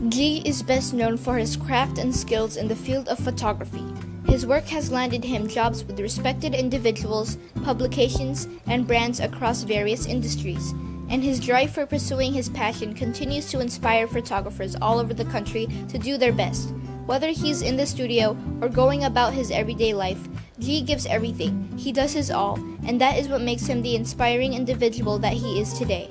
Gee is best known for his craft and skills in the field of photography. His work has landed him jobs with respected individuals, publications, and brands across various industries, and his drive for pursuing his passion continues to inspire photographers all over the country to do their best. Whether he's in the studio or going about his everyday life, Gee gives everything. He does his all, and that is what makes him the inspiring individual that he is today.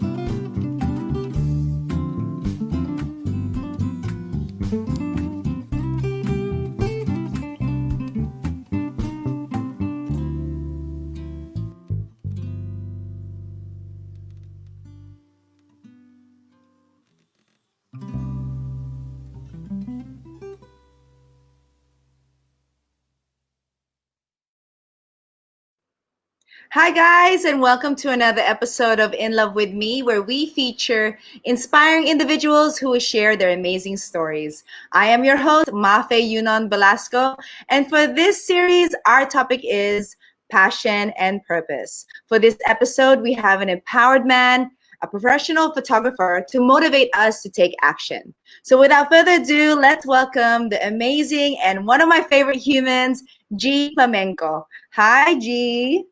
Hi, guys, and welcome to another episode of In Love with Me, where we feature inspiring individuals who will share their amazing stories. I am your host, Mafae Yunon Velasco, and for this series, our topic is passion and purpose. For this episode, we have an empowered man, a professional photographer, to motivate us to take action. So without further ado, let's welcome the amazing and one of my favorite humans, Gee Plamenco. Hi, Gee.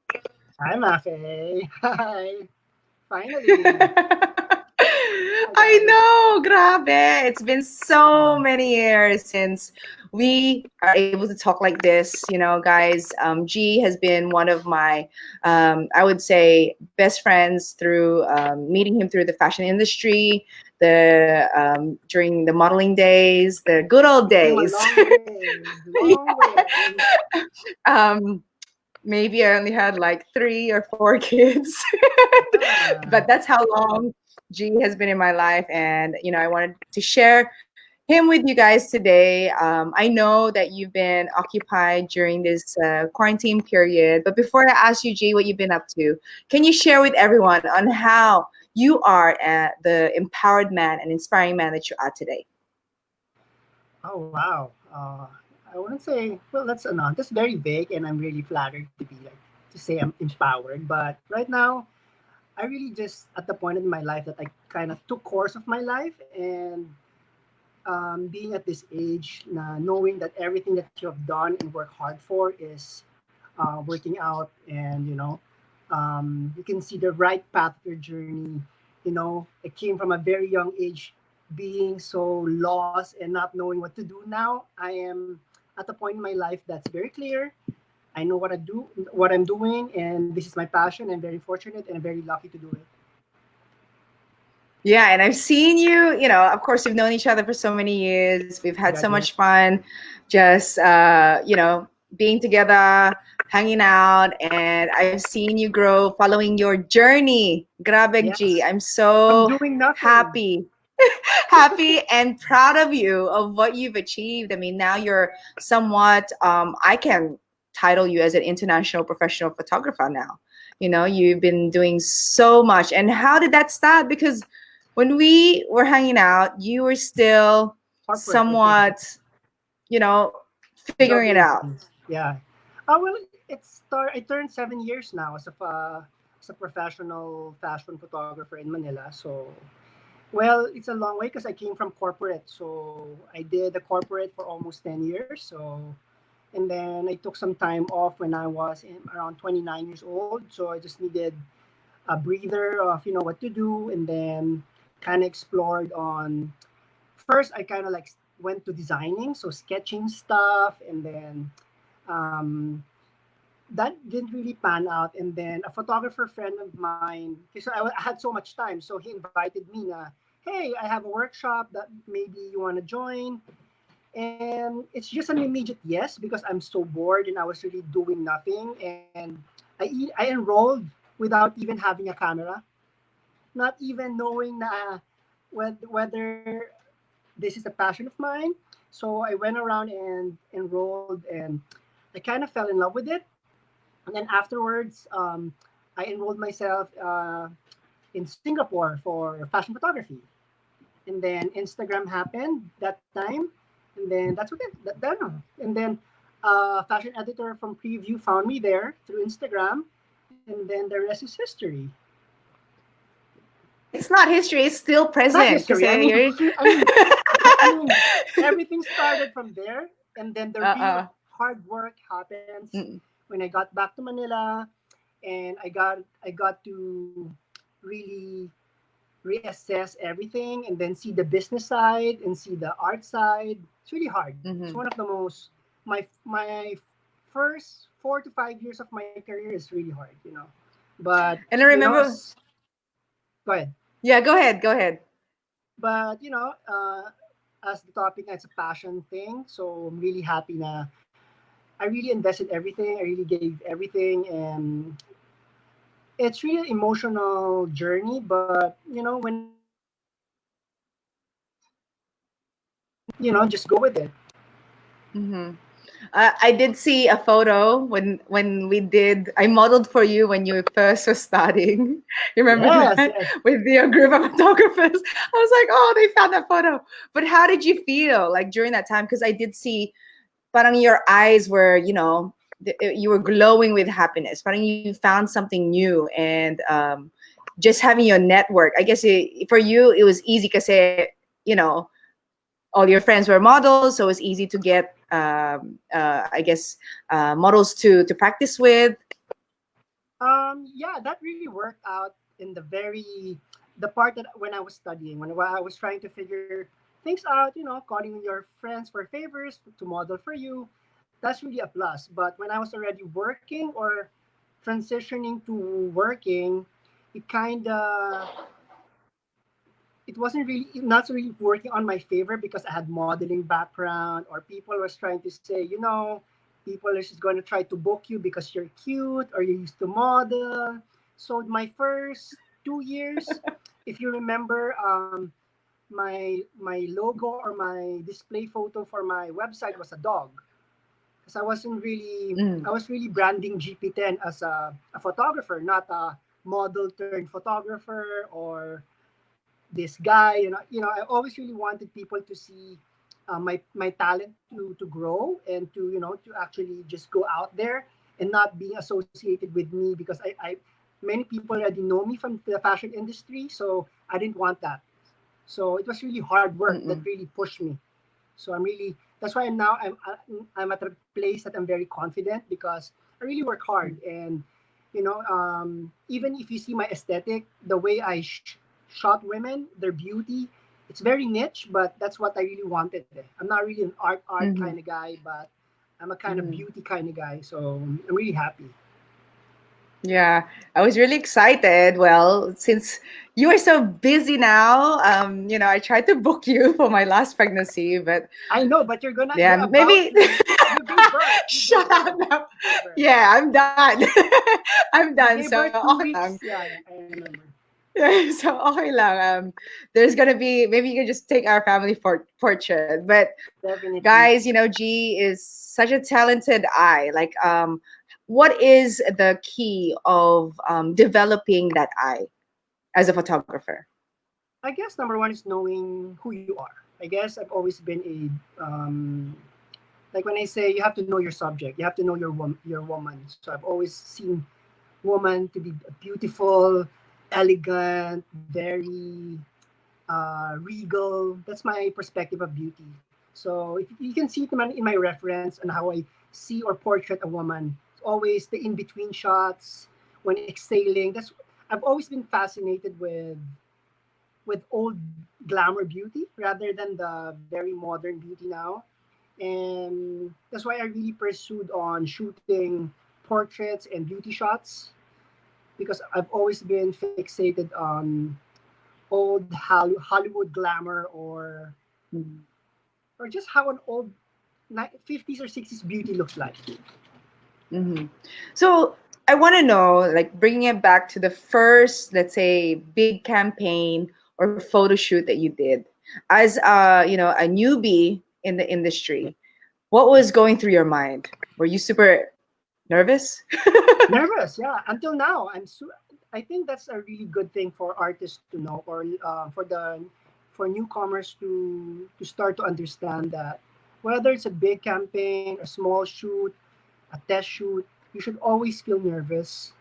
Hi, Mafae. Hi. Finally. I know, grabe. It's been so many years since we are able to talk like this, guys. G has been one of my, I would say, best friends through meeting him through the fashion industry, during the modeling days, the good old days. Long way. um, Maybe I only had like 3 or 4 kids, but that's how long G has been in my life. And, I wanted to share him with you guys today. I know that you've been occupied during this quarantine period, but before I ask you, G, what you've been up to, can you share with everyone on how you are the empowered man and inspiring man that you are today? Oh, wow. I wouldn't say, well, that's very vague, and I'm really flattered to say I'm empowered. But right now, I really just at the point in my life that I kind of took course of my life, and being at this age, knowing that everything that you have done and worked hard for is working out, and you can see the right path of your journey. It came from a very young age, being so lost and not knowing what to do. Now I am at a point in my life that's very clear. I know what I'm doing, and this is my passion. I'm very fortunate and very lucky to do it. Yeah, and I've seen you, of course, we've known each other for so many years. We've had so much fun just, being together, hanging out, and I've seen you grow following your journey. Grabe, G. I'm so I'm doing nothing. happy and proud of you of what you've achieved. I mean, now you're somewhat, I can title you as an international professional photographer now. You've been doing so much. And how did that start? Because when we were hanging out, you were still somewhat, figuring it out. Yeah. Well, I turned 7 years now as a professional fashion photographer in Manila. So, well, it's a long way because I came from corporate. So I did the corporate for almost 10 years. So, and then I took some time off when I was around 29 years old. So I just needed a breather of what to do, and then kind of explored on. First, I kind of like went to designing, so sketching stuff, and then um, that didn't really pan out. And then a photographer friend of mine, because I had so much time, so he invited me na, hey, I have a workshop that maybe you want to join. And it's just an immediate yes, because I'm so bored and I was really doing nothing. And I enrolled without even having a camera, not even knowing whether this is a passion of mine. So I went around and enrolled, and I kind of fell in love with it. And then afterwards, I enrolled myself in Singapore for fashion photography. And then Instagram happened that time. And then that's what it, that, that, and then fashion editor from Preview found me there through Instagram. And then the rest is history. It's not history, it's still It's not present. history. Kasi I mean, I mean, everything started from there, and then the real Uh-uh. hard work happens Mm, when I got back to Manila, and I got to really reassess everything, and then see the business side and see the art side. It's really hard. It's mhm. one of the most my first 4 to 5 years of my career is really hard, But And I remember, as go ahead. yeah, go ahead, go ahead. But as the topic, it's a passion thing. So I'm really happy na I really invested everything. I really gave everything, and it's really an emotional journey. But when it comes, just go with it. Hmm. I did see a photo when we did. I modeled for you when you first was studying. You remember Yes, that yes. with the group of photographers? I was like, oh, they found that photo. But how did you feel like during that time? Because I did see, parang your eyes were, you were glowing with happiness. Parang you found something new, and just having your network. I guess for you it was easy because you know all your friends were models, so it's easy to get I guess models to practice with. Yeah, that really worked out in the part that when I was studying, when I was trying to figure things out, calling your friends for favors to model for you, that's really a plus. But when I was already working or transitioning to working, it kind of it wasn't really not really working on my favor because I had modeling background, or people was trying to say, people are just going to try to book you because you're cute or you used to model. So my first 2 years, if you remember, my logo or my display photo for my website was a dog, because Mm. I was really branding GP10 as a photographer, not a model turned photographer or this guy. I always really wanted people to see my talent to grow and to actually just go out there and not being associated with me, because I many people already know me from the fashion industry, so I didn't want that. So it was really hard work that Mm-mm. really pushed me. So that's why I'm at a place that I'm very confident, because I really work hard. And even if you see my aesthetic, the way I shot women, their beauty, it's very niche, but that's what I really wanted. I'm not really an art kind Mm-hmm. of guy, but I'm a kind of Mm-hmm. beauty kind of guy. So I'm really happy. Yeah, I was really excited. Well, since you are so busy now, I tried to book you for my last pregnancy, but I know, but yeah, you're about maybe to. You gave birth. You shut gave up birth. now. You gave birth. Yeah, I'm done. I'm You done. gave So birth two okay weeks. lang. Yeah, I remember. Yeah, so okay lang. There's gonna be, maybe you can just take our family portrait. But Definitely. guys, G is such a talented eye. Like, what is the key of developing that eye as a photographer? I guess number one is knowing who you are. I guess I've always been like when I say you have to know your subject, you have to know your woman. So I've always seen woman to be beautiful, elegant, very regal. That's my perspective of beauty. So if you can see it in my reference and how I see or portrait a woman, it's always the in between shots when exhaling. That's I've always been fascinated with old glamour beauty rather than the very modern beauty now. And that's why I really pursued on shooting portraits and beauty shots, because I've always been fixated on old Hollywood glamour, or just how an old 50s or 60s beauty looks like. Mm-hmm. So I want to know, like, bringing it back to the first, let's say, big campaign or photo shoot that you did as a newbie in the industry. What was going through your mind? Were you super nervous? Nervous, yeah. Until now, I think that's a really good thing for artists to know, or for newcomers to start to understand that whether it's a big campaign, a small shoot, a test shoot, you should always feel nervous.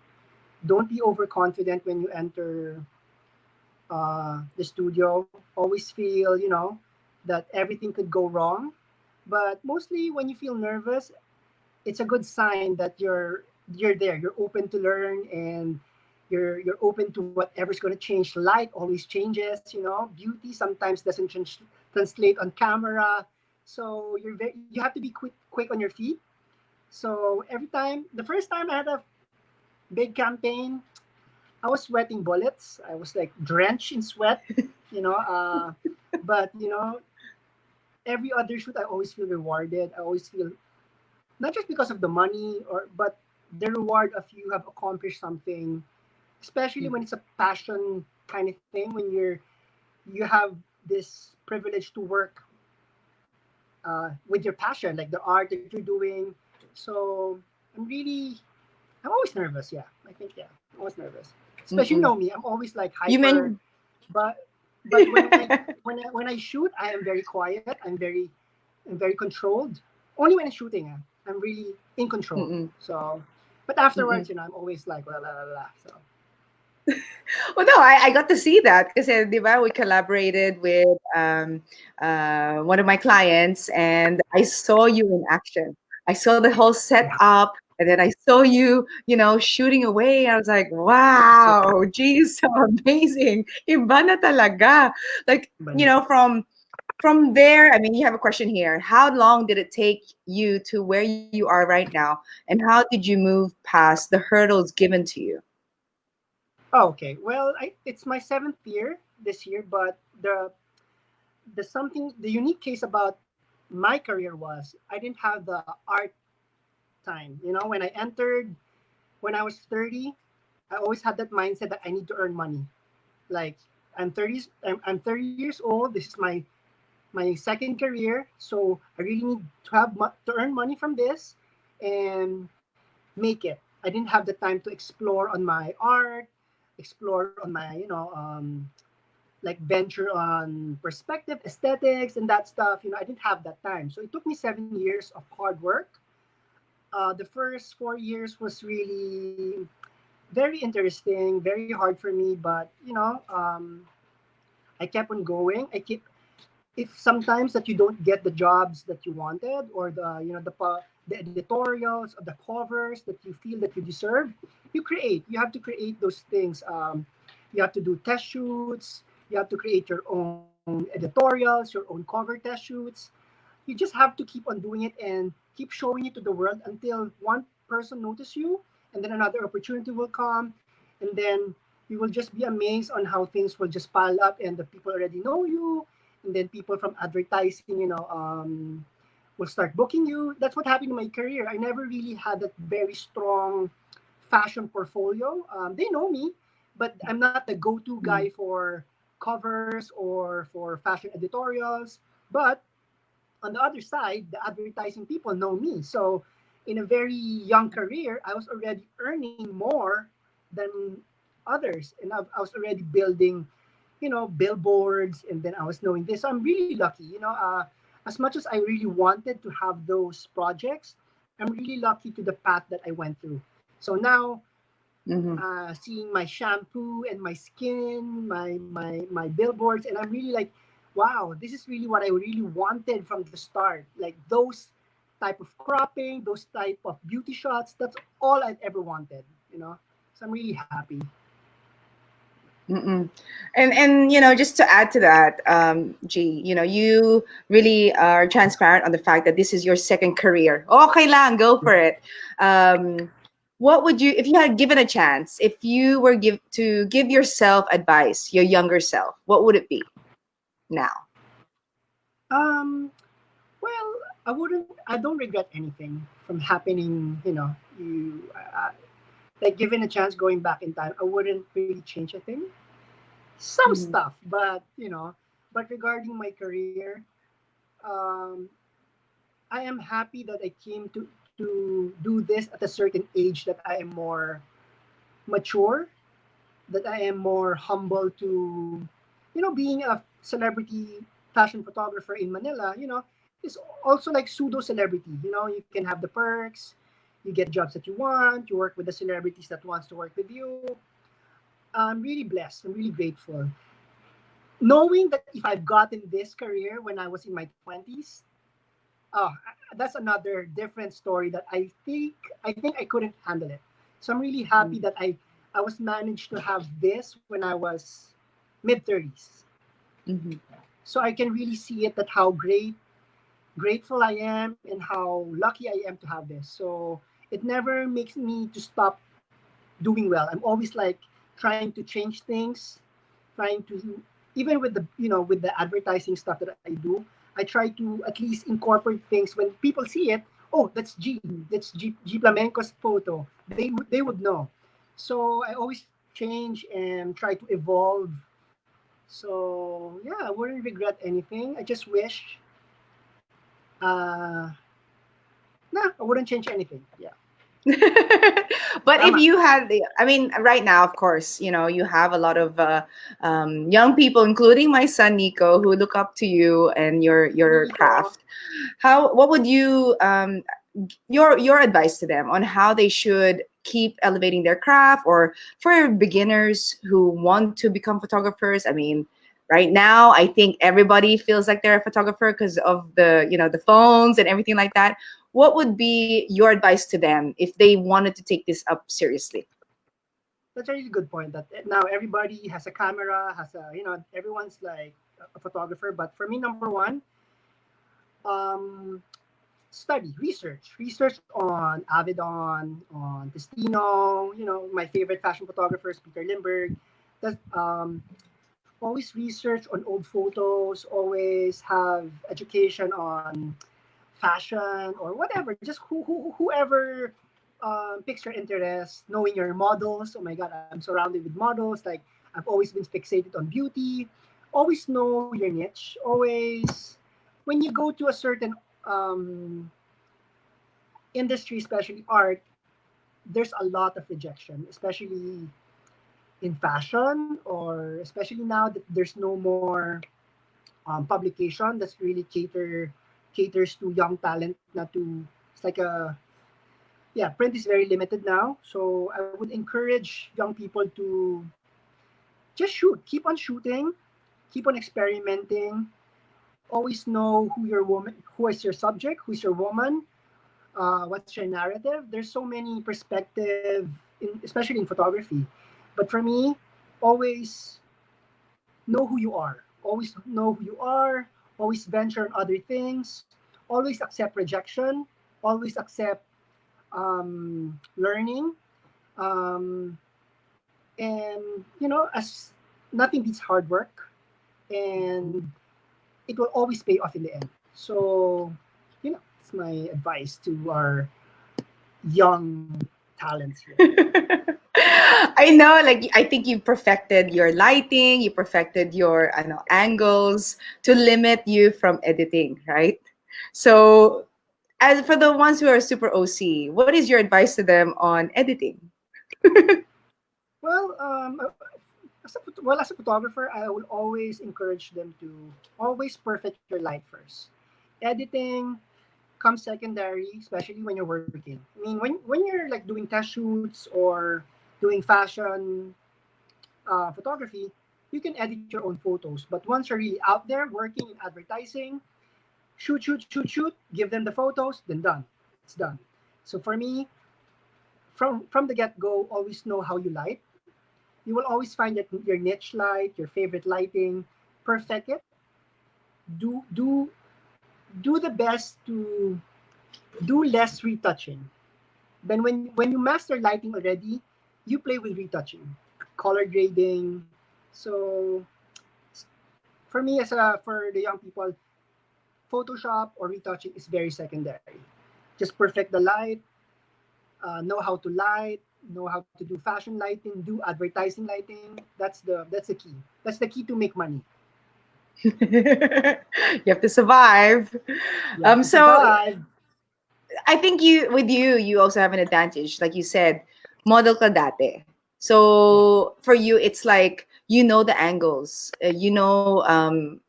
Don't be overconfident when you enter the studio. Always feel, that everything could go wrong. But mostly when you feel nervous, it's a good sign that you're there. You're open to learn, and you're open to whatever's going to change. Light always changes. Beauty sometimes doesn't translate on camera. So you have to be quick on your feet. So every time, the first time I had a big campaign, I was sweating bullets. I was like drenched in sweat, you know. But every other shoot, I always feel rewarded. I always feel, not just because of the money, but the reward of you have accomplished something. Especially when it's a passion kind of thing, when you have this privilege to work with your passion, like the art that you're doing. So I'm always nervous. Yeah, I think, yeah, I'm always nervous. Especially, Mm-mm. me. I'm always like You hyper, meant but when I shoot, I am very quiet. I'm very controlled. Only when I'm shooting, I'm really in control. mm-mm, So, but afterwards, mm-mm. I'm always like la la la la. So, Well, no, I got to see that because, we collaborated with one of my clients, and I saw you in action. I saw the whole setup, and then I saw you, shooting away. I was like, so wow, geez, so amazing. Iba na talaga. Like, but from there, I mean, you have a question here. How long did it take you to where you are right now? And how did you move past the hurdles given to you? oh, okay. Well, it's my seventh year this year, but the unique case about my career was I didn't have the art time. When I entered, when I was 30, I always had that mindset that I need to earn money. Like, I'm 30 years old. This is my second career, so I really need to earn money from this and make it. I didn't have the time to explore on my art, explore on my like venture on perspective, aesthetics, and that stuff. I didn't have that time, so it took me 7 years of hard work. The first 4 years was really very interesting, very hard for me, but I kept on going. If sometimes that you don't get the jobs that you wanted, or the editorials or the covers that you feel that you deserve, you have to create those things. You have to do test shoots, you have to create your own editorials, your own cover test shoots. You just have to keep on doing it and keep showing it to the world until one person notice you, and then another opportunity will come, and then you will just be amazed on how things will just pile up, and the people already know you, and then people from advertising, will start booking you. That's what happened in my career. I never really had that very strong fashion portfolio. They know me, but I'm not the go-to guy Mm. for covers or for fashion editorials. But on the other side, the advertising people know me. So in a very young career, I was already earning more than others. And I was already building, billboards, and then I was knowing this. So I'm really lucky. As much as I really wanted to have those projects, I'm really lucky to the path that I went through. So now, Mhm. seeing my shampoo and my skin, my billboards, and I'm really like, wow, this is really what I really wanted from the start. Like those type of cropping, those type of beauty shots. That's all I've ever wanted. So I'm really happy. Mm-mm. And just to add to that, G, you really are transparent on the fact that this is your second career. Okay lang, go for it. Um, what would you, if you had given a chance, if you were give yourself advice, your younger self, what would it be now? Um, well, I don't regret anything from happening. Like given a chance going back in time, I wouldn't really change a thing. Some Mhm. stuff, but regarding my career, um, I am happy that I came to do this at a certain age, that I am more mature, that I am more humble to, being a celebrity fashion photographer in Manila, is also like pseudo celebrity. You can have the perks, you get jobs that you want, you work with the celebrities that wants to work with you. I'm really blessed. I'm really grateful. knowing that if I've gotten this career when I was in my 20s, oh, that's another different story that I think I couldn't handle it. So I'm really happy that I was managed to have this when I was mid 30s. Mhm. So I can really see it, that how grateful I am and how lucky I am to have this. So it never makes me to stop doing well. I'm always like trying to change things, trying to, even with the, with the advertising stuff that I do, I try to at least incorporate things when people see it. Oh, that's G Plamenco's photo. They would know. So I always change and try to evolve. So yeah, I wouldn't regret anything. I just wish, uh nah, I wouldn't change anything. Yeah. But if Tama. you had I mean, right now, of course, you have a lot of young people, including my son Nico, who look up to you and your Nico. craft. What would you your advice to them on how they should keep elevating their craft, or for beginners who want to become photographers? I mean, right now I think everybody feels like they're a photographer because of the phones and everything like that. What would be your advice to them if they wanted to take this up seriously? That's a really good point. That now everybody has a camera, everyone's like a photographer. But for me, number one, um, research on Avidon, on Testino. My favorite fashion photographers, Peter Lindbergh. That always research on old photos. Always have education on fashion or whatever. Just whoever piques your interest. Knowing your models. Oh my God, I'm surrounded with models. Like, I've always been fixated on beauty. Always know your niche. Always, when you go to a certain um, industry, especially art, there's a lot of rejection, especially in fashion, or especially now that there's no more publication that's really caters to young talent. Not to, it's like a, yeah, print is very limited now. So I would encourage young people to just shoot, keep on shooting, keep on experimenting. Always know who your woman, who is your subject, who is your woman, what's your narrative. There's so many perspective, especially in photography. But for me, always know who you are. Always know who you are. Always venture on other things. Always accept rejection. Always accept learning. Um, and as nothing beats hard work, and it will always pay off in the end. So, it's my advice to our young talents here. I know, like, I think you perfected your lighting, you perfected your angles to limit you from editing, right? So, as for the ones who are super OC, what is your advice to them on editing? Well, as a photographer, I will always encourage them to always perfect your light first. Editing comes secondary, especially when you're working. I mean, when you're like doing test shoots or doing fashion photography, you can edit your own photos. But once you're really out there working in advertising, shoot, give them the photos, then done. It's done. So for me, from the get go, always know how you light. You will always find that your niche light, your favorite lighting, perfect it. Do do do the best to do less retouching. Then when you master lighting already, you play with retouching, color grading. So for me, for the young people, Photoshop or retouching is very secondary. Just perfect the light, know how to light, know how to do fashion lighting, do advertising lighting. That's the key. That's the key to make money. You have to survive. You have to So survive. I think you also have an advantage, like you said, model ka dati. Yeah. So for you, it's like the angles,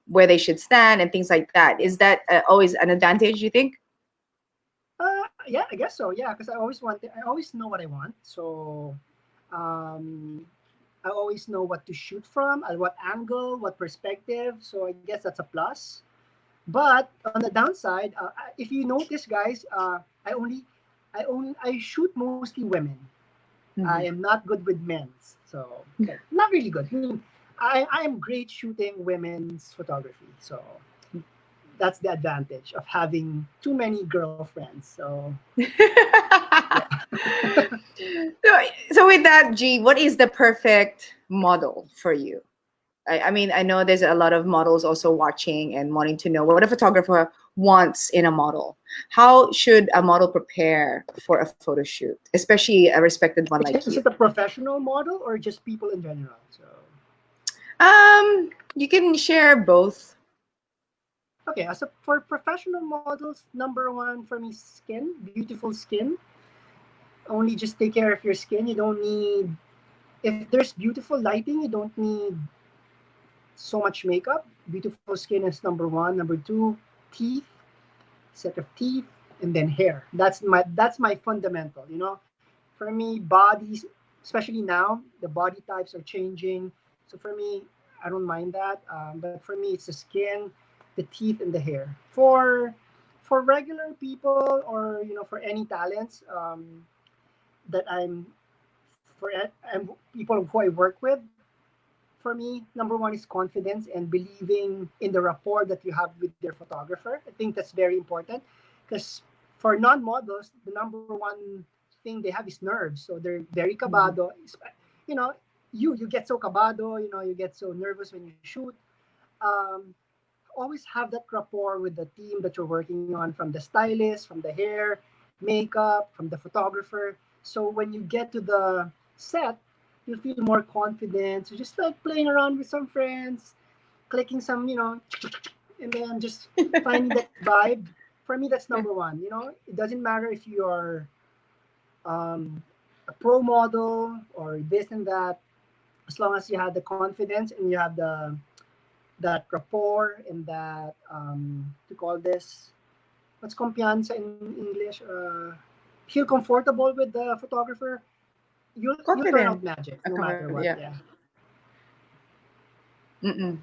where they should stand and things like that. Is that always an advantage, you think? Yeah, I guess so. Yeah, because I always know what I want. So, um, I always know what to shoot from, at what angle, what perspective. So I guess that's a plus. But on the downside, if you notice, guys, I shoot mostly women. I am not good with men's, so not really good. I am great shooting women's photography, so that's the advantage of having too many girlfriends. So So with that, G, what is the perfect model for you? I mean, I know there's a lot of models also watching and wanting to know what a photographer wants in a model. How should a model prepare for a photo shoot, especially a respected one like is you? it a professional model or just people in general? So You can share both. okay, for professional models, number one for me, skin, beautiful skin. Only just take care of your skin. You don't need, if there's beautiful lighting, you don't need so much makeup. Beautiful skin is number one. Number two, teeth, set of teeth, and then hair. That's my fundamental. For me, bodies, especially now, the body types are changing. So for me, I don't mind that. But for me, it's the skin, the teeth, and the hair. For regular people, or for any talents, that I'm people who I work with, for me, number one is confidence and believing in the rapport that you have with your photographer. I think that's very important, because for non-models, the number one thing they have is nerves. So they're very cabado. You know, you get so cabado. You get so nervous when you shoot. Um, Always have that rapport with the team that you're working on, from the stylist, from the hair, makeup, from the photographer. So when you get to the set, you'll feel more confident. So just like playing around with some friends, clicking some, and then just finding that vibe. For me, that's number one. It doesn't matter if you're a pro model or this and that, as long as you have the confidence and you have that rapport and that to call this, what's confianza in English? Feel comfortable with the photographer, you'll turn out Confident. magic no matter what. Yeah. Yeah, Mm-mm.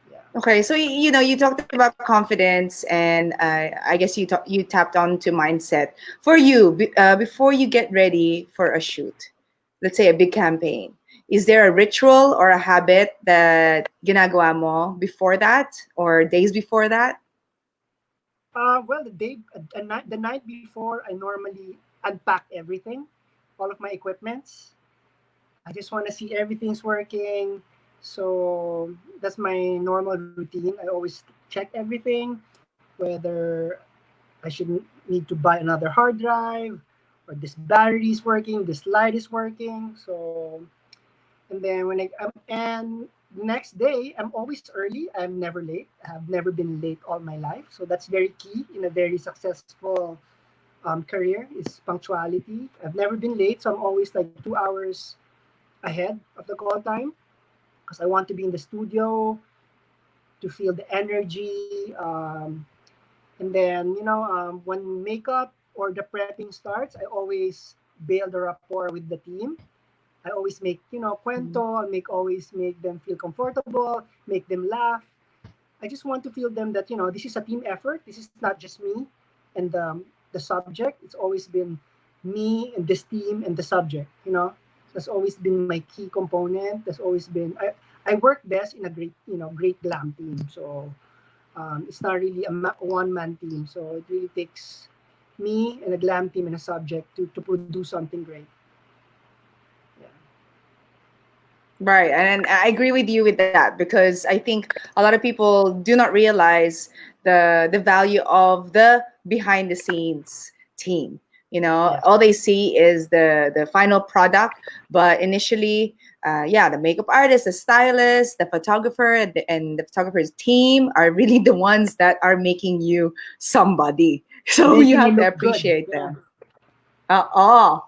yeah. Okay, so you talked about confidence, and I guess you tapped on to mindset. For you, before you get ready for a shoot, let's say a big campaign, is there a ritual or a habit that ginagawa mo before that or days before that? Well, the night before, I normally unpack everything, all of my equipments. I just want to see everything's working. So that's my normal routine. I always check everything, whether I should need to buy another hard drive, or this battery is working, this light is working. So, and then and next day, I'm always early. I'm never late. I've never been late all my life. So that's very key in a very successful career, is punctuality. I've never been late. So I'm always like 2 hours ahead of the call time, because I want to be in the studio to feel the energy. And then, when makeup or the prepping starts, I always build a rapport with the team. I always make, cuento, always make them feel comfortable, make them laugh. I just want to feel them that, this is a team effort. This is not just me and the subject. It's always been me and this team and the subject. That's always been my key component. That's always been, I work best in a great glam team. So it's not really a one-man team. So it really takes me and a glam team and a subject to produce something great. Yeah. Right, and I agree with you with that, because I think a lot of people do not realize the value of the behind the scenes team. Yeah. All they see is the final product, but initially, the makeup artist, the stylist, the photographer, and the photographer's team are really the ones that are making you somebody. So you Making me have to look good. appreciate Yeah. them. Oh.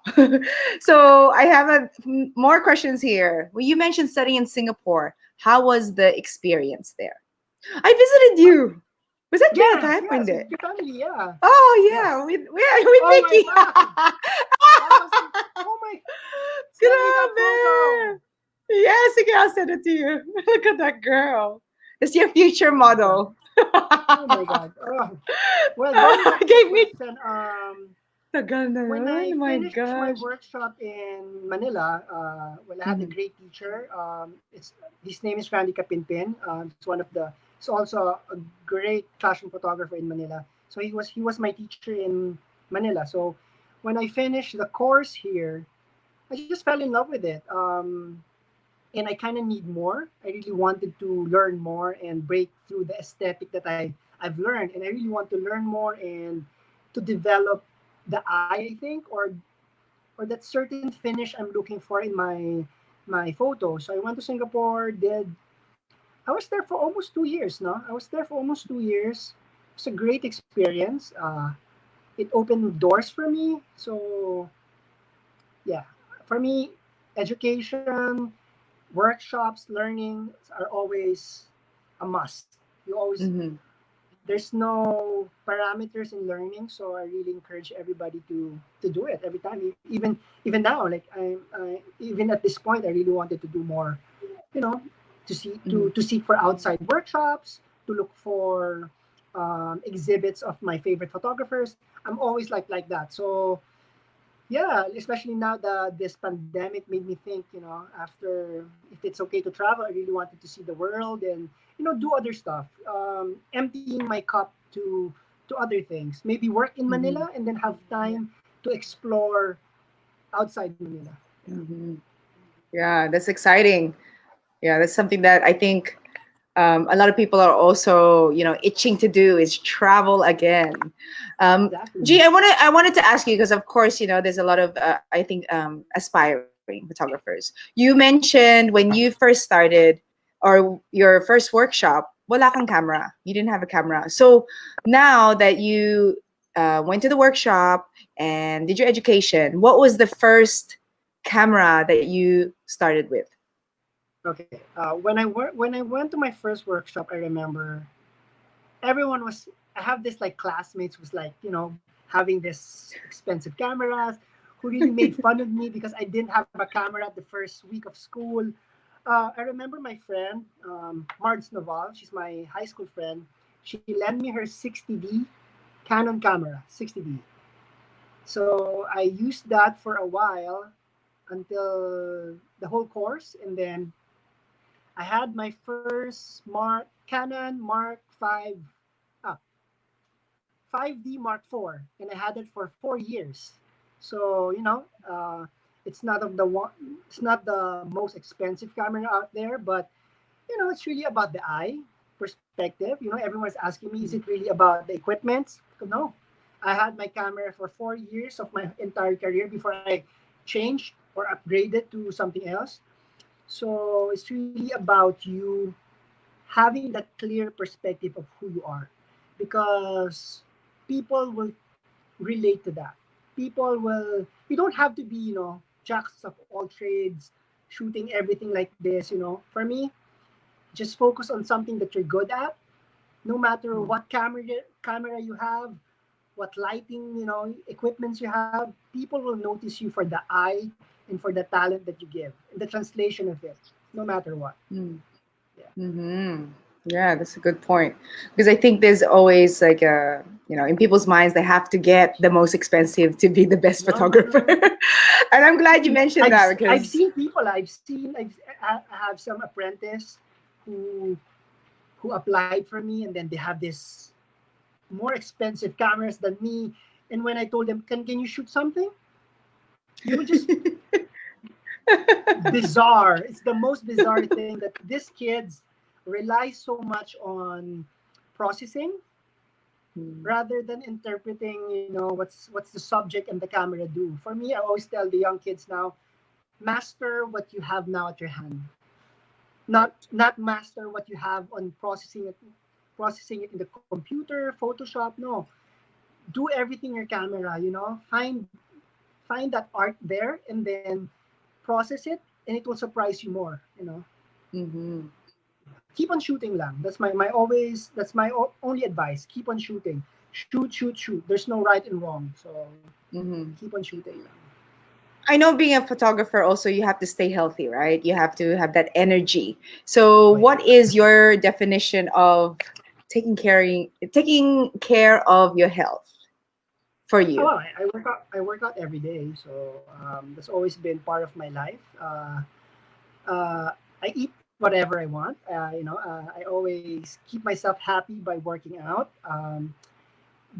So I have more questions here. Well, you mentioned studying in Singapore. How was the experience there? I visited you. Was that during the Yes, time when yes, with the? your family, yeah. Oh yeah, Yes. with Oh my Mickey. God. That was, oh my, send me that Grabe. photo. Yes, okay, I'll send it to you. Look at that girl. It's your future Oh my God. model. Oh my God. Oh. Well, going back to your Gave me question, tagal na when yun. I My finished my gosh. workshop in Manila, well, I had a Mhm. great teacher. It's his name is Randy Kapinpin. It's one of the. He's also a great fashion photographer in Manila. So he was my teacher in Manila. So when I finished the course here, I just fell in love with it. And I kind of need more. I really wanted to learn more and break through the aesthetic that I've learned, and I really want to learn more and to develop the eye, I think, or that certain finish I'm looking for in my photos. So I went to Singapore. Did I was there for almost 2 years. No, I was there for almost 2 years. It was a great experience. It opened doors for me. So yeah, for me, education, workshops, learning are always a must. You always Mhm. there's no parameters in learning, so I really encourage everybody to do it every time. Even now, like I even at this point, I really wanted to do more. You know, Mhm. to seek for outside workshops, to look for exhibits of my favorite photographers. I'm always like that. So yeah, especially now that this pandemic made me think, after if it's okay to travel, I really wanted to see the world and do other stuff, emptying my cup to other things, maybe work in Mhm. Manila and then have time to explore outside Manila. Yeah, Mhm. Yeah, that's exciting. Yeah, that's something that I think a lot of people are also, itching to do is travel again. exactly. Gee, I wanted to ask you because, of course, there's a lot of, I think, aspiring photographers. You mentioned when you first started or your first workshop, wala kang camera. You didn't have a camera. So now that you went to the workshop and did your education, what was the first camera that you started with? Okay. When I went to my first workshop, I remember everyone was. I have this like classmates was like having this expensive cameras, who really made fun of me because I didn't have a camera the first week of school. I remember my friend Marge Naval. She's my high school friend. She lent me her 60D Canon camera, 60D. So I used that for a while until the whole course, and then I had my first Canon Mark 5, ah, 5D Mark 4, and I had it for 4 years. So it's not of the one, it's not the most expensive camera out there, but it's really about the eye perspective. Everyone's asking me, is it really about the equipment? No, I had my camera for 4 years of my entire career before I changed or upgraded to something else. So it's really about you having that clear perspective of who you are, because people will relate to that. People will, you don't have to be, jacks of all trades, shooting everything like this. For me, just focus on something that you're good at, no matter what camera you have, what lighting, equipments you have. People will notice you for the eye and for the talent that you give, and the translation of it, no matter what. Yeah. Mm-hmm. Yeah, that's a good point. Because I think there's always like in people's minds, they have to get the most expensive to be the best No, no, no, photographer. no. And I'm glad you mentioned that I've because, seen people. I have some apprentice who applied for me, and then they have this more expensive cameras than me. And when I told them, can you shoot something? You will just bizarre. It's the most bizarre thing that these kids rely so much on processing rather than interpreting. What's the subject and the camera do. For me, I always tell the young kids now, master what you have now at your hand. Not master what you have on processing it in the computer, Photoshop. No, do everything in your camera. Find that art there, and then process it, and it will surprise you more. mm-hmm. Keep on shooting lang. That's my only advice. Keep on shooting. Shoot, shoot, shoot. There's no right and wrong. So Mm-hmm. keep on shooting lang. I know being a photographer also you have to stay healthy, right? You have to have that energy. So Oh yeah. what is your definition of taking care of your health for Oh, you? well, I work out. I work out every day, so that's always been part of my life. I eat whatever I want. I always keep myself happy by working out.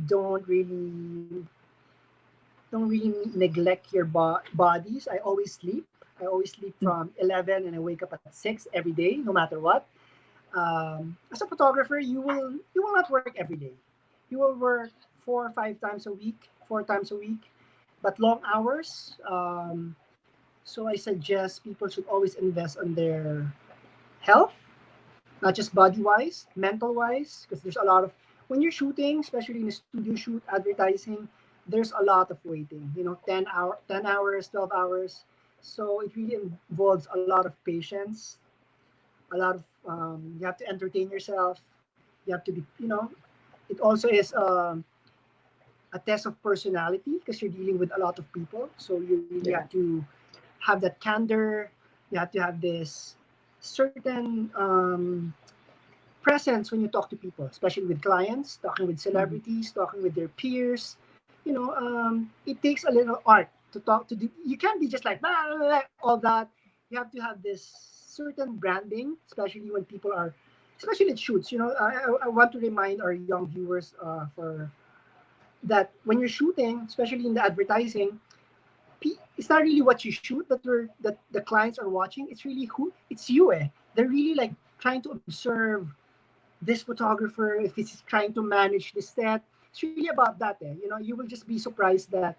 Don't really don't really neglect your bodies. I always sleep. I always sleep from 11 and I wake up at 6 every day, no matter what. As a photographer, you will not work every day. You will work 4 or 5 times a week, 4 times a week, but long hours. So I suggest people should always invest on their health, not just body wise, mental wise, because there's a lot of when you're shooting, especially in a studio shoot, advertising, there's a lot of waiting. 10 hours, 12 hours. So it really involves a lot of patience, a lot of you have to entertain yourself. You have to be, it also is a test of personality because you're dealing with a lot of people. So you really Yeah. have to have that candor. You have to have this certain presence when you talk to people, especially with clients, talking with Mhm. celebrities, talking with their peers. It takes a little art to talk to. You can't be just like blah, blah, blah, all that. You have to have this certain branding, especially when people are, especially at shoots. I want to remind our young viewers for that when you're shooting, especially in the advertising, it's not really what you shoot that the clients are watching. It's really who it's you. They're really like trying to observe this photographer if he's trying to manage the set. It's really about that. You will just be surprised that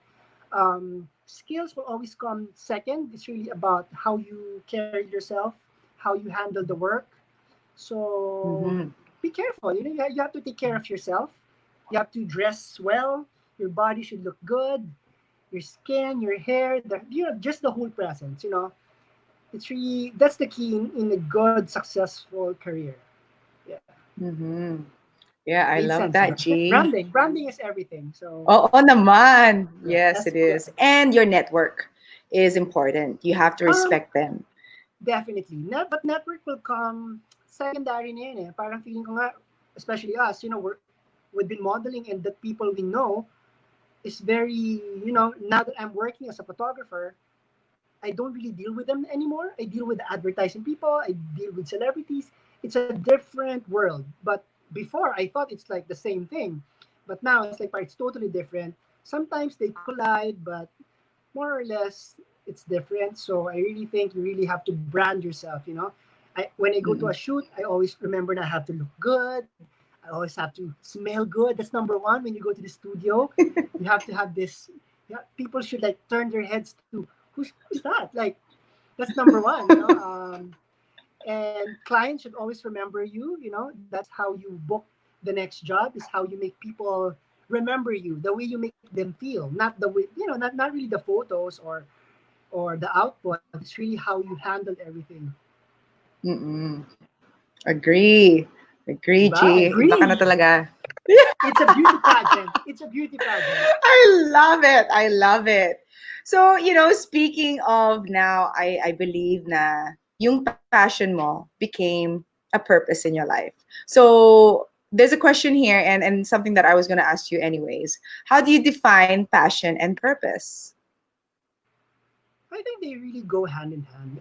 skills will always come second. It's really about how you carry yourself, how you handle the work. So Mhm. be careful. You have to take care of yourself. You have to dress well. Your body should look good. Your skin, your hair, just the whole presence. It's really that's the key in a good, successful career. Yeah, Mhm. Yeah, I made love sense, that, no? G. Branding is everything. So Oo naman. yeah, Yes, that's it is. And your network is important. You have to um respect them. definitely. But network will come secondary na yun eh. Parang feeling ko nga, especially us, we've been modeling and the people we know is very, now that I'm working as a photographer, I don't really deal with them anymore. I deal with advertising people. I deal with celebrities. It's a different world. But before, I thought it's like the same thing. But now it's totally different. Sometimes they collide, but more or less it's different. So I really think you really have to brand yourself. When I go to a Mm-mm. shoot, I always remember that I have to look good. I always have to smell good. That's number one. When you go to the studio, you have to have this. Yeah, people should like turn their heads to who's that? Like that's number one. And clients should always remember you. That's how you book the next job. Is how you make people remember you. The way you make them feel, not the way not really the photos or the output. It's really how you handle everything. Mm-mm. Agree. Agree, Diba? G. Iba ka na Agree. talaga. It's a beauty pageant. It's a beauty pageant. I love it. I love it. So, speaking of now, I believe na yung passion mo became a purpose in your life. So, there's a question here and something that I was going to ask you anyways. How do you define passion and purpose? I think they really go hand in hand.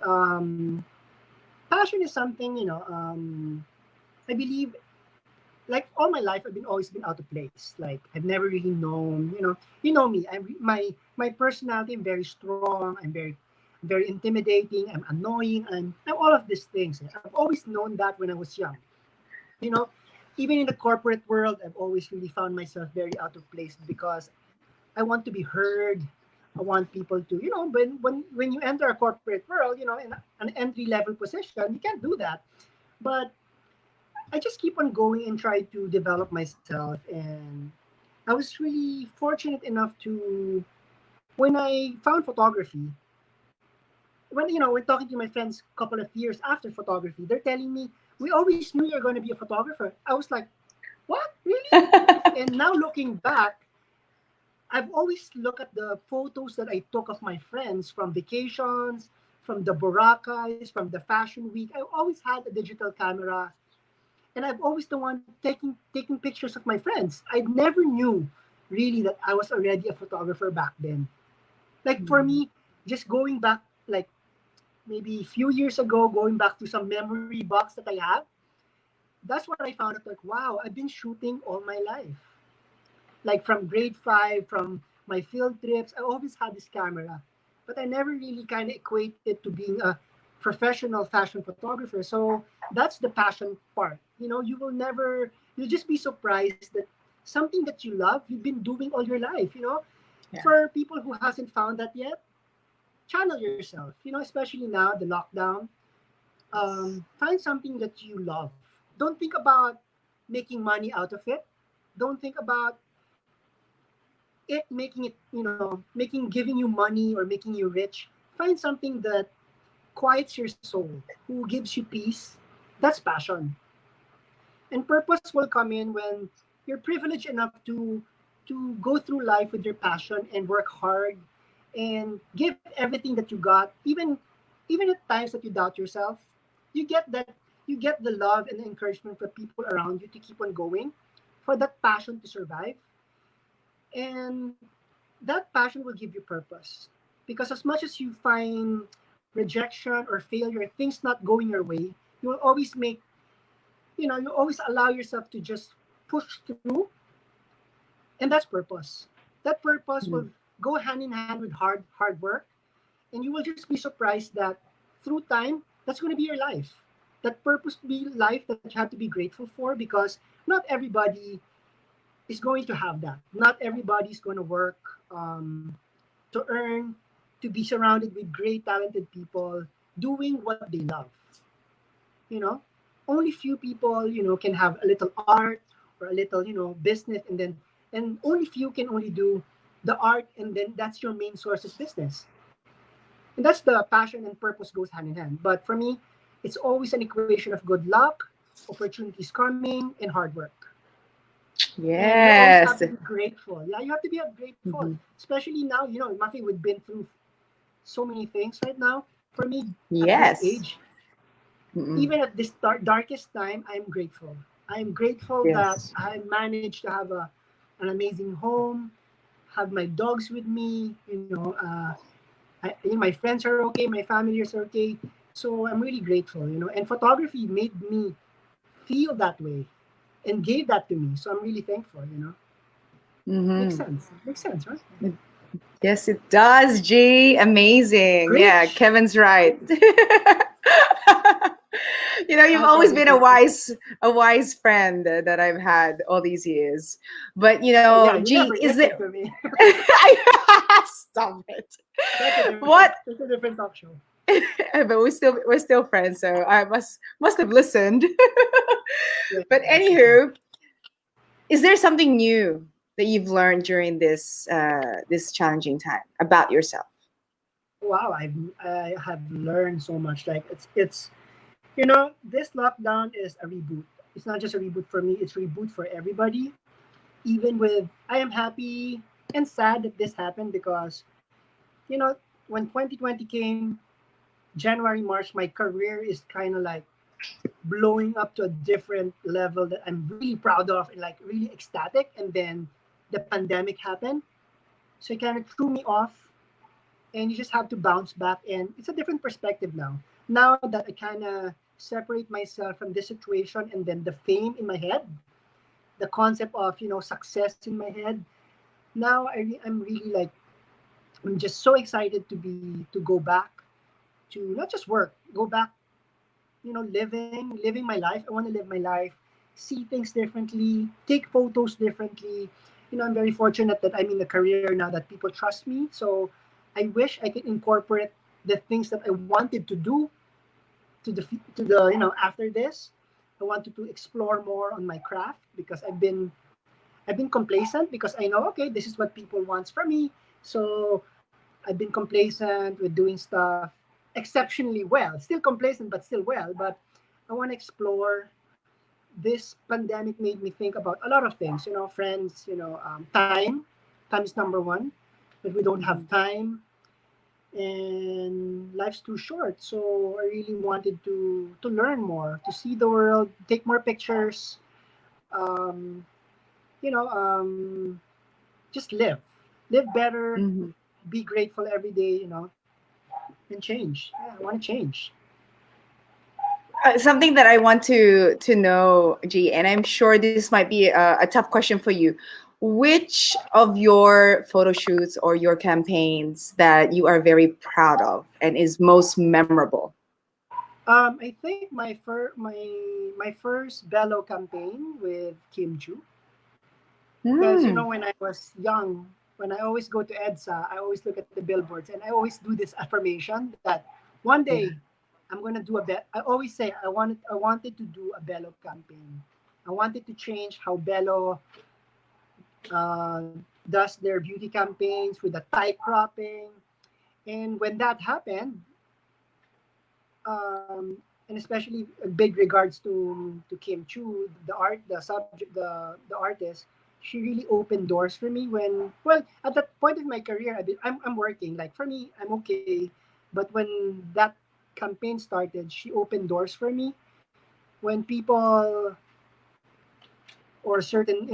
Passion is something I believe like all my life I've been always been out of place. Like I've never really known, you know me. My personality. I'm very strong. I'm very intimidating. I'm annoying. I'm all of these things. I've always known that when I was young. You know, even in the corporate world, I've always really found myself very out of place because I want to be heard. I want people to, when you enter a corporate world, in an entry level position, you can't do that. But I just keep on going and try to develop myself. And I was really fortunate enough to, when I found photography, when talking to my friends a couple of years after photography, they're telling me, we always knew you're going to be a photographer. I was like, what? Really? And now looking back, I've always looked at the photos that I took of my friends from vacations, from the Boracay, from the fashion week. I always had a digital camera, and I've always the one taking pictures of my friends. I never knew really that I was already a photographer back then. Like for Mhm. me, just going back like maybe a few years ago, going back to some memory box that I have, that's what I found out. Like, wow, I've been shooting all my life. Like from grade five, from my field trips, I always had this camera, but I never really kind of equated to being a professional fashion photographer. So that's the passion part. You know, you will never, you'll just be surprised that something that you love, you've been doing all your life. You know, Yeah. for people who hasn't found that yet, channel yourself. You know, especially now the lockdown, find something that you love. Don't think about making money out of it. Don't think about it making it, you know, making giving you money or making you rich. Find something that quiets your soul, who gives you peace. That's passion. And purpose will come in when you're privileged enough to go through life with your passion and work hard and give everything that you got, even at times that you doubt yourself. You get the love and the encouragement from people around you to keep on going, for that passion to survive. And that passion will give you purpose. Because as much as you find rejection or failure, things not going your way, you will always make, you know, you always allow yourself to just push through, and that's purpose. That purpose will Mhm. go hand in hand with hard work, and you will just be surprised that through time, that's going to be your life. That purpose to be life that you have to be grateful for, because not everybody is going to have that. Not everybody is going to work to earn, to be surrounded with great, talented people doing what they love. You know, only few people, you know, can have a little art or a little, you know, business, and only few can only do the art, and then that's your main source of business. And that's the passion and purpose goes hand in hand. But for me, it's always an equation of good luck, opportunities coming, and hard work. And you always have Yes. to be grateful. Yeah, you have to be grateful, Mhm. especially now. You know, Mafi, we've been through so many things right now. For me, at this Yes. age, Mm-mm. even at this darkest time, I'm grateful. I'm grateful that Yes. I managed to have an amazing home, have my dogs with me. My friends are okay, my family is okay. So I'm really grateful. And photography made me feel that way and gave that to me. So I'm really thankful. Makes Hmm. sense. Makes sense, right? Yes, it does, G. Amazing. Yeah, Preach. Kevin's right. Preach. You've always Hashtag been encouragement. a wise friend that I've had all these years. But Yeah, you G, never is there listened to me. stop it. That's a different. What? That's a different talk show. But we're still friends, so I must have listened. Yeah, But it's okay. anywho, is there something new that you've learned during this challenging time about yourself? Wow, I have learned so much. Like it's this lockdown is a reboot. It's not just a reboot for me. It's a reboot for everybody. Even with I am happy and sad that this happened because when 2020 came, January, March, my career is kind of like blowing up to a different level that I'm really proud of and like really ecstatic. And then the pandemic happened, so it kind of threw me off, and you just have to bounce back. And it's a different perspective now. Now that I kind of separate myself from this situation and then the fame in my head, the concept of success in my head. Now I'm really like I'm just so excited to go back to not just work, go back, living my life. I want to live my life, see things differently, take photos differently. I'm very fortunate that I'm in a career now that people trust me. So I wish I could incorporate the things that I wanted to do to the after this. I wanted to explore more on my craft because I've been complacent because I know, okay, this is what people wants from me. So I've been complacent with doing stuff exceptionally well. Still complacent, but still well. But I want to explore. This pandemic made me think about a lot of things, friends, time. time is number one, that we don't have time, and life's too short. So I really wanted to learn more, to see the world, take more pictures, um, you know, just live better, Mhm. be grateful every day, and change. Yeah, I want to change. Something that I want to know, G, and I'm sure this might be a tough question for you. Which of your photo shoots or your campaigns that you are very proud of and is most memorable? I think my first Bello campaign with Kim Chu, because Mm. when I was young, when I always go to EDSA, I always look at the billboards and I always do this affirmation that one Yeah. day I'm gonna do a bet. I always say I wanted to do a Bello campaign. I wanted to change how Bello uh, does their beauty campaigns with the tight cropping. And when that happened, and especially a big regards to Kim Chu, the subject, the artist. She really opened doors for me when, well, at that point of my career, I'm working. Like for me, I'm okay, but when that campaign started, she opened doors for me. When people or certain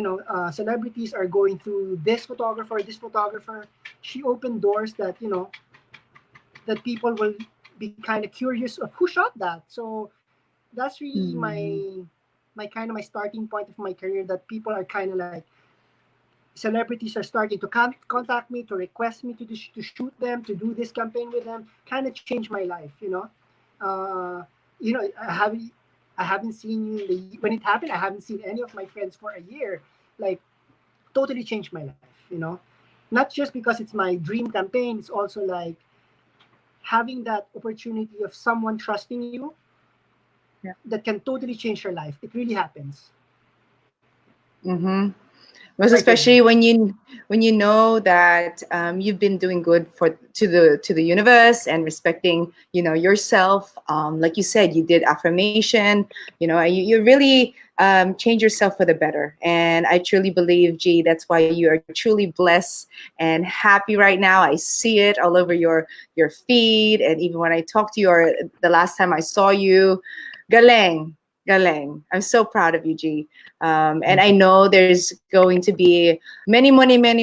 celebrities are going through this photographer, she opened doors that that people will be kind of curious of who shot that. So that's really Mhm. my starting point of my career, that people are kind of like, celebrities are starting to contact me to request me to shoot them, to do this campaign with them. Kind of changed my life, uh, I haven't seen you when it happened. I haven't seen any of my friends for a year. Like, totally changed my life, not just because it's my dream campaign. It's also like having that opportunity of someone trusting you Yeah. that can totally change your life. It really happens. Mm-hmm. It's Most quite good. especially when you know that you've been doing good for to the universe and respecting yourself. Like you said, you did affirmation. You really change yourself for the better. And I truly believe, G, that's why you are truly blessed and happy right now. I see it all over your feed, and even when I talked to you or the last time I saw you, galeng, galeng. I'm so proud of you, G. And I know there's going to be many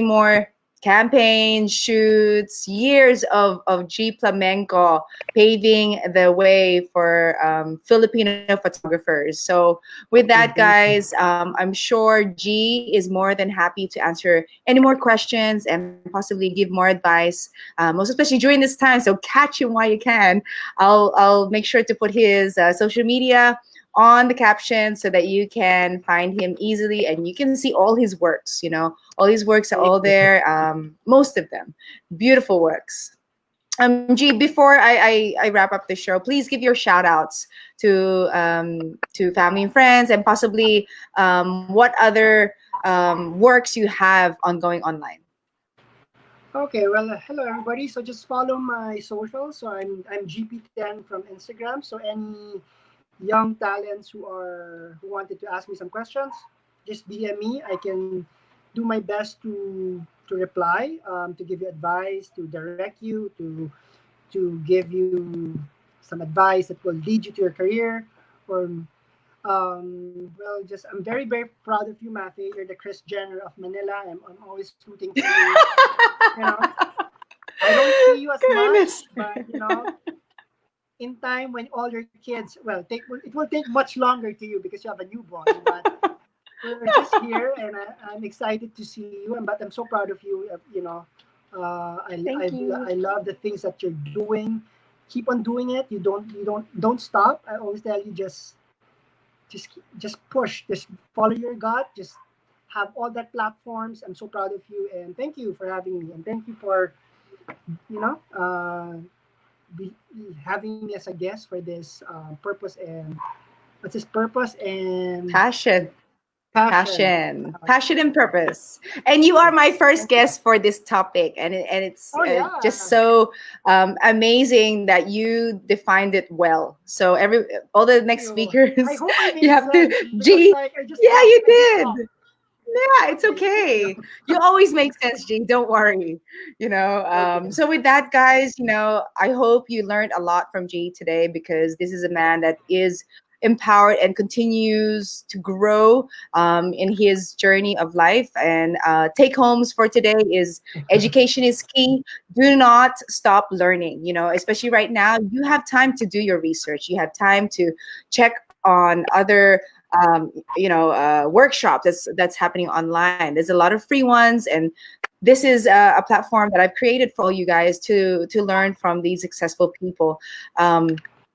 more campaigns, shoots, years of Gee Plamenco paving the way for Filipino photographers. So with that, Thank you. guys, I'm sure G is more than happy to answer any more questions and possibly give more advice, most especially during this time. So catch him while you can. I'll make sure to put his social media on the caption so that you can find him easily and you can see all his works. All his works are Thank all you. there, most of them beautiful works. G, before I wrap up the show, please give your shout outs to family and friends, and possibly what other works you have ongoing online. Okay, well, hello everybody. So just follow my socials. So I'm GP10 from Instagram. So any young talents who wanted to ask me some questions, just DM me. I can do my best to reply, to give you advice, to direct you, to give you some advice that will lead you to your career, or well, just I'm very proud of you, Mafae. You're the Chris Jenner of Manila. I'm always rooting for you. You know, I don't see you as Goodness. much, but in time when all your kids, well, it will take much longer to you because you have a newborn. But we're just here, and I'm excited to see you. But I'm so proud of you. Thank you. I love the things that you're doing. Keep on doing it. You don't stop. I always tell you, just push, just follow your gut, just have all that platforms. I'm so proud of you, and thank you for having me, and thank you for you know be, having me as a guest for this purpose and what's this purpose and Passion. passion. Passion and purpose. And you are my Yes, first thank you. guest for this topic, and it's Oh yeah. just so amazing that you defined it well. So all the Thank next you. speakers, I hope I you made have to sense because G. like I just Yeah, talk. you I just talk. did. Yeah, it's okay. You always make sense, G. Don't worry. Okay. So with that, guys, I hope you learned a lot from G today, because this is a man that is empowered and continues to grow in his journey of life. And take homes for today is education is key. Do not stop learning. Especially right now, you have time to do your research. You have time to check on other workshops that's happening online. There's a lot of free ones, and this is a platform that I've created for all you guys to learn from these successful people.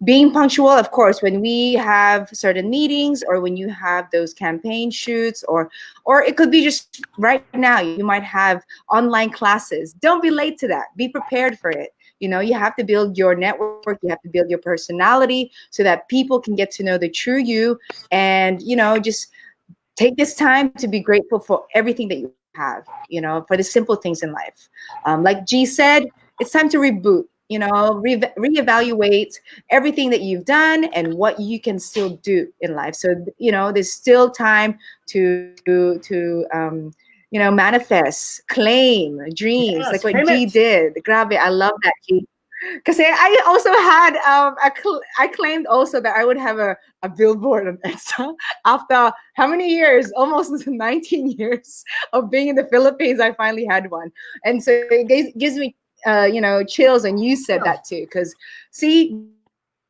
Being punctual, of course, when we have certain meetings, or when you have those campaign shoots, or it could be just right now you might have online classes. Don't be late to that. Be prepared for it. You have to build your network, you have to build your personality, so that people can get to know the true you. And just take this time to be grateful for everything that you have, for the simple things in life. Like G said, it's time to reboot, reevaluate everything that you've done and what you can still do in life. So there's still time to manifest, claim dreams, like Yes, what claim G it. did. Grabe, I love that, G. Because I also had I claimed also that I would have a billboard on EDSA after how many years? Almost 19 years of being in the Philippines. I finally had one, and so it gives me chills. And you said Yes. that too, because see,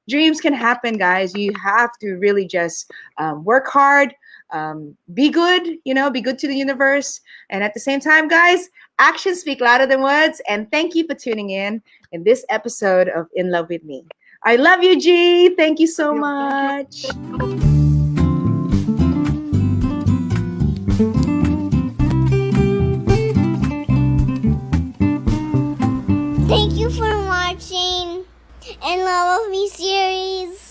dreams can happen, guys. You have to really just work hard, be good. Be good to the universe, and at the same time, guys, actions speak louder than words. And thank you for tuning in this episode of In Love with Me. I love you, G. Thank you so Thank you. much. Thank you for watching In Love with Me series.